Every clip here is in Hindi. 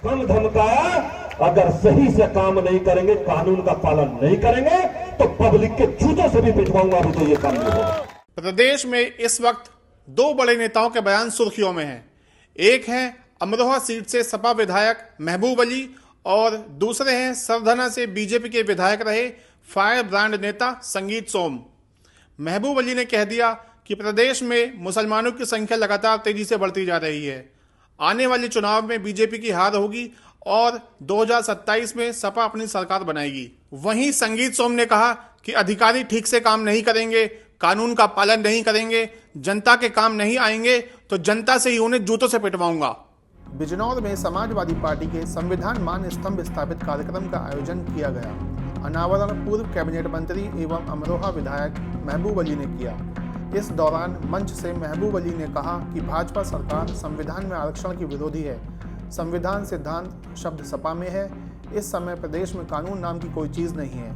कम धमकाया, अगर सही से काम नहीं करेंगे, कानून का पालन नहीं करेंगे तो पब्लिक के जूतों से भी पिटवाऊंगा, अभी तो ये काम नहीं होगा। प्रदेश में इस वक्त दो बड़े नेताओं के बयान सुर्खियों में हैं। एक है अमरोहा सीट से सपा विधायक महबूब अली और दूसरे हैं सरधना से बीजेपी के विधायक रहे फायर ब्रांड नेता संगीत सोम। महबूब अली ने कह दिया कि प्रदेश में मुसलमानों की संख्या लगातार तेजी से बढ़ती जा रही है। आने वाले चुनाव में बीजेपी की हार होगी और 2027 में सपा अपनी सरकार बनाएगी। वहीं संगीत सोम ने कहा कि अधिकारी ठीक से काम नहीं करेंगे, कानून का पालन नहीं करेंगे, जनता के काम नहीं आएंगे तो जनता से ही उन्हें जूतों से पिटवाऊंगा। बिजनौर में समाजवादी पार्टी के संविधान मान स्तंभ स्थापित कार्यक्रम का आयोजन किया गया। अनावरण पूर्व कैबिनेट मंत्री एवं अमरोहा विधायक महबूब अली ने किया। इस दौरान मंच से महबूब अली ने कहा कि भाजपा सरकार संविधान में आरक्षण की विरोधी है। संविधान सिद्धांत शब्द सपा में है। इस समय प्रदेश में कानून नाम की कोई चीज़ नहीं है।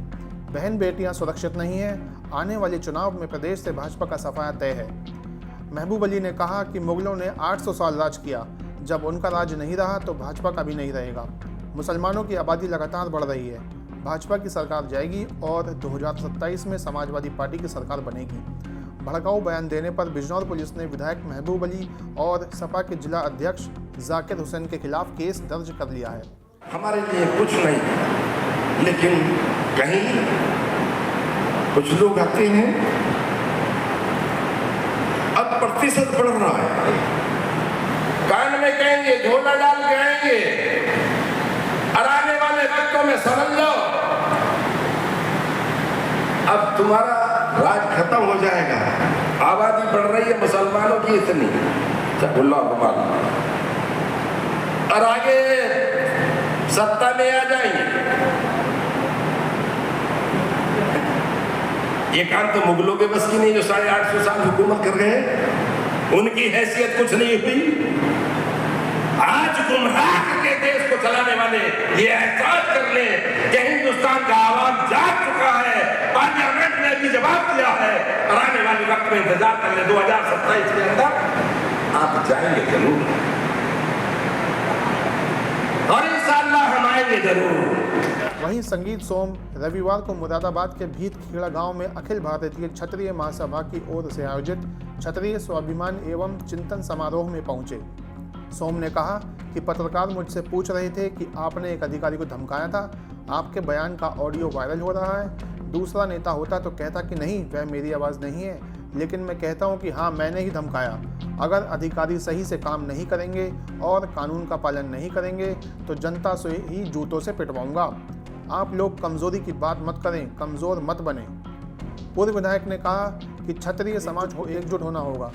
बहन बेटियां सुरक्षित नहीं है। आने वाले चुनाव में प्रदेश से भाजपा का सफाया तय है। महबूब अली ने कहा कि मुगलों ने 800 साल राज किया, जब उनका राज नहीं रहा तो भाजपा का भी नहीं रहेगा। मुसलमानों की आबादी लगातार बढ़ रही है। भाजपा की सरकार जाएगी और 2027 में समाजवादी पार्टी की सरकार बनेगी। भड़काऊ बयान देने पर बिजनौर पुलिस ने विधायक महबूब अली और सपा के जिला अध्यक्ष जाकिर हुसैन के खिलाफ केस दर्ज कर लिया है। हमारे लिए कुछ नहीं, लेकिन कहीं कुछ लोग आते हैं, अब प्रतिशत बढ़ रहा है, कान में कहेंगे, झोला डाल के आएंगे, और आने वाले वक्तों में समझ लो अब तुम्हारा राज खत्म हो जाएगा। आबादी बढ़ रही है मुसलमानों की इतनी, और आगे सत्ता में आ जाएंगे। ये काम तो मुगलों के बस की नहीं, जो 850 साल हुकूमत कर गए हैं, उनकी हैसियत कुछ नहीं हुई। आज गुमराह करके देश को चलाने वाले ये एहसास कर ले कि हिंदुस्तान का आवाज जाग चुका है, पार्लियामेंट ने भी जवाब दिया है, और आने वाले वक्त में इंतजार कर ले, 2027 के अंदर आप जाएंगे जरूर, और इंशाअल्लाह हम आएंगे जरूर। वहीं संगीत सोम रविवार को मुरादाबाद के भीत खेड़ा गांव में अखिल भारतीय क्षत्रिय महासभा की ओर से आयोजित क्षत्रिय स्वाभिमान एवं चिंतन समारोह में पहुंचे। सोम ने कहा कि पत्रकार मुझसे पूछ रहे थे कि आपने एक अधिकारी को धमकाया था, आपके बयान का ऑडियो वायरल हो रहा है। दूसरा नेता होता तो कहता कि नहीं, वह मेरी आवाज़ नहीं है, लेकिन मैं कहता हूं कि हाँ, मैंने ही धमकाया। अगर अधिकारी सही से काम नहीं करेंगे और कानून का पालन नहीं करेंगे तो जनता से ही जूतों से पिटवाऊंगा। आप लोग कमजोरी की बात मत करें, कमज़ोर मत बने। पूर्व विधायक ने कहा कि क्षत्रिय समाज को एकजुट होना होगा।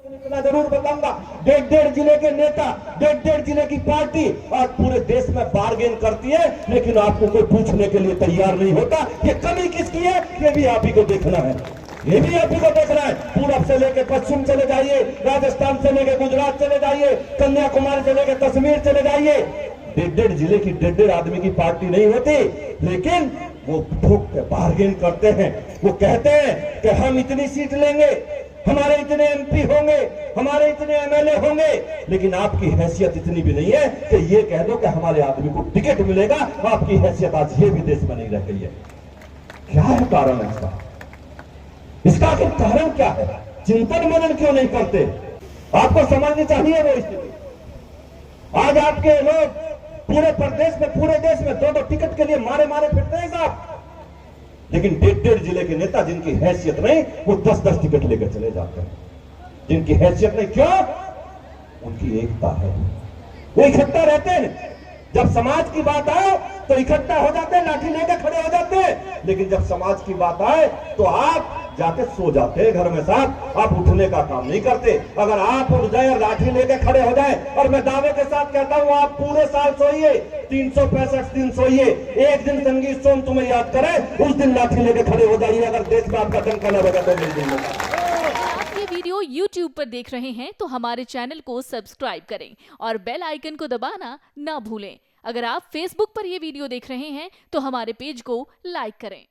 इतना जरूर बताऊंगा, 1.5 जिले के नेता, 1.5 जिले की पार्टी और पूरे देश में बार्गेन करती है, लेकिन आपको कोई पूछने के लिए तैयार नहीं होता। ये कमी किसकी है, ये भी आप ही को देखना है, ये भी आप ही को देखना है। पूरब से लेके पश्चिम चले जाइए, राजस्थान से लेके गुजरात चले जाइए, कन्याकुमारी से लेके कश्मीर चले जाइए, 1.5 जिले की 1.5 आदमी की पार्टी नहीं होती, लेकिन वो ठोक के बार्गेन करते हैं। वो कहते हैं कि हम इतनी सीट लेंगे, हमारे इतने एमपी होंगे, हमारे इतने एमएलए होंगे, लेकिन आपकी हैसियत इतनी भी नहीं है कि ये कह दो कि हमारे आदमी को टिकट मिलेगा। आपकी हैसियत आज ये भी देश में नहीं रह गई है। क्या है कारण इसका? इसका आखिर कारण क्या है? चिंतन मनन क्यों नहीं करते? आपको समझनी चाहिए वो स्थिति। आज आपके लोग पूरे प्रदेश में, पूरे देश में 2-2 टिकट के लिए मारे मारे फिरते हैं साहब, लेकिन 1.5 जिले के नेता जिनकी हैसियत नहीं, वो 10-10 टिकट लेकर चले जाते हैं। जिनकी हैसियत नहीं, क्यों? उनकी एकता है, वो इकट्ठा रहते हैं। जब समाज की बात आए तो इकट्ठा हो जाते हैं, लाठी लेकर खड़े हो जाते हैं, लेकिन जब समाज की बात आए तो आप जाके सो जाते हैं घर में साहब, आप उठने का काम नहीं करते। अगर आप उठ जाए और लाठी लेके खड़े हो जाए, और मैं दावे के साथ कहता हूं आप पूरे साल सोइए, 365 दिन सोइए, एक दिन संगीत सोम तुम्हें याद करे, उस दिन लाठी लेके खड़े हो जाइए। अगर देश में आपका डंका न बजा तो मिल आप ये वीडियो YouTube पर देख रहे हैं तो हमारे चैनल को सब्सक्राइब करें और बेल आइकन को दबाना ना भूलें। अगर आप Facebook पर ये वीडियो देख रहे हैं तो हमारे पेज को लाइक करें।